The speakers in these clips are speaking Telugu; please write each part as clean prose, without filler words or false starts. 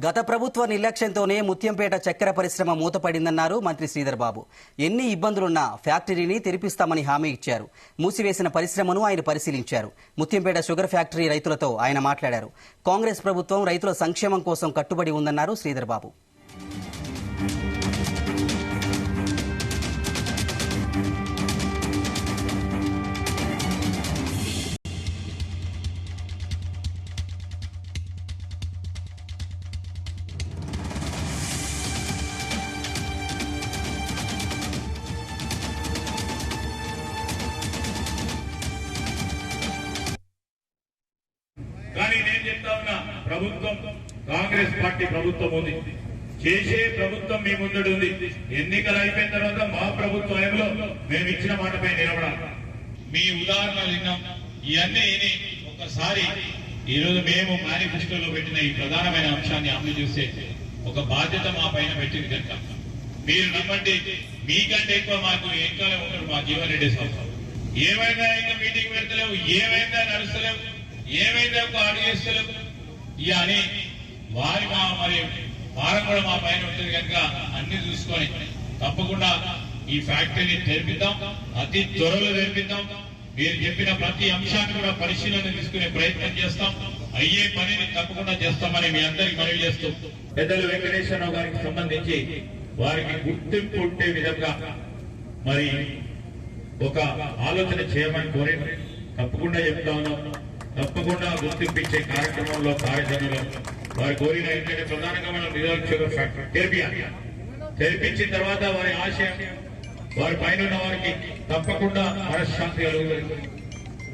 గత ప్రభుత్వ నిర్లక్ష్యంతోనే ముత్యంపేట చక్కెర పరిశ్రమ మూతపడిందన్నారు మంత్రి శ్రీధర్ బాబు. ఎన్ని ఇబ్బందులున్నా ఫ్యాక్టరీని తెరిపిస్తామని హామీ ఇచ్చారు. మూసివేసిన పరిశ్రమను ఆయన పరిశీలించారు. ముత్యంపేట షుగర్ ఫ్యాక్టరీ రైతులతో ఆయన మాట్లాడారు. కాంగ్రెస్ ప్రభుత్వం రైతుల సంక్షేమం కోసం కట్టుబడి ఉందన్నారు శ్రీధర్ బాబు. కానీ నేను చెప్తా ఉన్నా, ప్రభుత్వం కాంగ్రెస్ పార్టీ ప్రభుత్వం ఉంది, చేసే ప్రభుత్వం మీ ముందడు ఉంది. ఎన్నికలు అయిపోయిన తర్వాత మా ప్రభుత్వంలో మేము ఇచ్చిన మాటపై నిలబడాలి. మీ ఉదాహరణలు విన్నాం. ఇవన్నీ ఒకసారి ఈరోజు మేము మేనిఫెస్టోలో పెట్టిన ఈ ప్రధానమైన అంశాన్ని అమలు చేసే ఒక బాధ్యత మా పైన పెట్టింది కనుక మీరు నమ్మండి, మీకంటే ఎక్కువ మాకు ఎంకాలే ఉంటాడు మా జీవన్ రెడ్డి సంస్థ. ఏమైనా ఇంకా మీటింగ్ పెడతలేవు, ఏమైనా నడుస్తలేవు, ఏమైనా ఒక అడుగు చేస్తలేవు అని వారి మరి వారం కూడా మా పైన ఉంటుంది కనుక అన్ని చూసుకొని తప్పకుండా ఈ ఫ్యాక్టరీని తెరిపిద్దాం, అతి త్వరలో తెరిపిద్దాం. మీరు చెప్పిన ప్రతి అంశాన్ని కూడా పరిశీలన తీసుకునే ప్రయత్నం చేస్తాం. అయ్యే పనిని తప్పకుండా చేస్తామని మీ అందరికి మనవి చేస్తూ, పెద్దలు వెంకటేశ్వరరావు గారికి సంబంధించి వారికి గుర్తింపు ఉండే విధంగా మరి ఒక ఆలోచన చేయమని కోరి తప్పకుండా చెప్తా ఉన్నాం. తప్పకుండా గుర్తింపించే కార్యక్రమంలో కార్యాచరణలో వారి కోరిన ఏంటంటే ప్రధానంగా మనం నిరుద్యోగ తెరిపించిన తర్వాత వారి ఆశయం, వారి పైన ఉన్న వారికి తప్పకుండా మనశ్శాంతి కలుగుతుంది.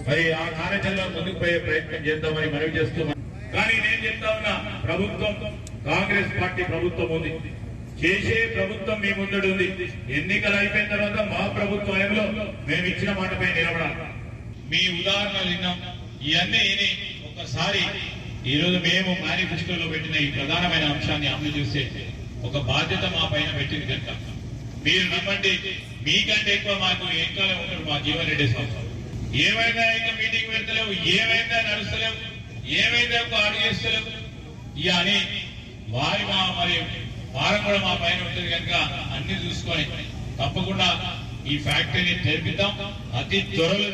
మరి ఆ కార్యాచరణలో ముందుకు పోయే ప్రయత్నం చేద్దామని మనవి చేస్తున్నాం. కానీ నేను చెప్తా ఉన్నా, ప్రభుత్వం కాంగ్రెస్ పార్టీ ప్రభుత్వం ఉంది, చేసే ప్రభుత్వం మీ ముందడు ఉంది. ఎన్నికలు అయిపోయిన తర్వాత మా ప్రభుత్వంలో మేము ఇచ్చిన మాటపై నిలబడాలి. మీ ఉదాహరణలు విన్నాం. ఇవన్నీ ఒకసారి ఈరోజు మేము మేనిఫెస్టోలో పెట్టిన ఈ ప్రధానమైన అంశాన్ని అమలు చేసే ఒక బాధ్యత మా పైన పెట్టింది కనుక మీరు నమ్మండి, మీకంటే ఎక్కువ మాకు ఎంకాలే ఉంటాడు మా జీవన్ రెడ్డి సంస్థ. ఏమైనా ఇంకా మీటింగ్ పెడతలేవు, ఏమైనా నడుస్తలేవు, ఏమైనా ఒక అడుగు చేస్తలేవు అని వారి మరి వారం కూడా మా పైన ఉంటుంది కనుక అన్ని చూసుకొని తప్పకుండా ఈ ఫ్యాక్టరీని తెరిపిద్దాం, అతి త్వరలో